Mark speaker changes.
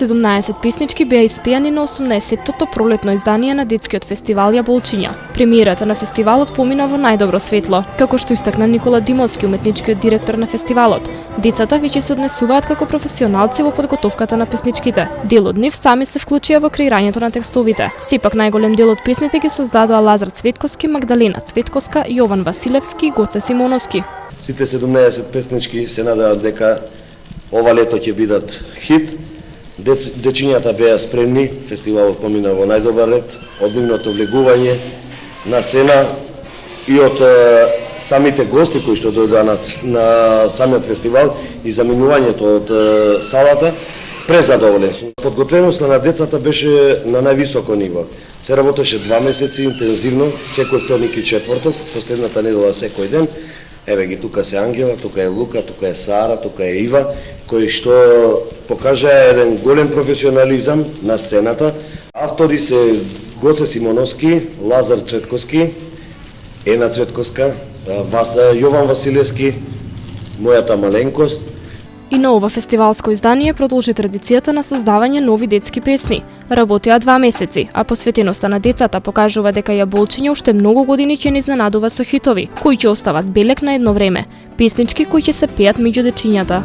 Speaker 1: 17 песнички беа испеани на 80-тото пролетно издание на детскиот фестивал Јаболчиња. Премиерата на фестивалот помина во најдобро светло, како што истакна Никола Димовски, уметничкиот директор на фестивалот. Децата веќе се однесуваат како професионалци во подготовката на песничките. Дел од нив сами се вклучија во креирањето на текстовите. Сепак најголем дел од песните ги создадоа Лазар Цветковски, Магдалена Цветковска, Јован Василевски и Гоце Симоновски.
Speaker 2: Сите 17 песнички се надеваат дека ова лето ќе бидат хит. Дечињата беа спремни, фестивалот помина во најдобар ред, од нивното влегување на сцена и од самите гости кои што дојдоа на самиот фестивал и заминувањето од салата, презадоволен сум. Подготвеноста на децата беше на највисоко ниво. Се работеше 2 месеци интензивно, секој вторник и четврток, последната недела секој ден. Еве ги тука се Ангела, тука е Лука, тука е Сара, тука е Ива, кои што покажаа еден голем професионализам на сцената. Автори се Гоце Симоновски, Лазар Цветковски, Ена Цветковска, Јован Василевски, мојата маленкост.
Speaker 1: И на ова фестивалско издание продолжи традицијата на создавање нови детски песни. Работеа 2 месеци, а посветеноста на децата покажува дека Јаболчиња уште многу години ќе ни изненадува со хитови, кои ќе остават белег на едно време, песнички кои ќе се пеат меѓу дечињата.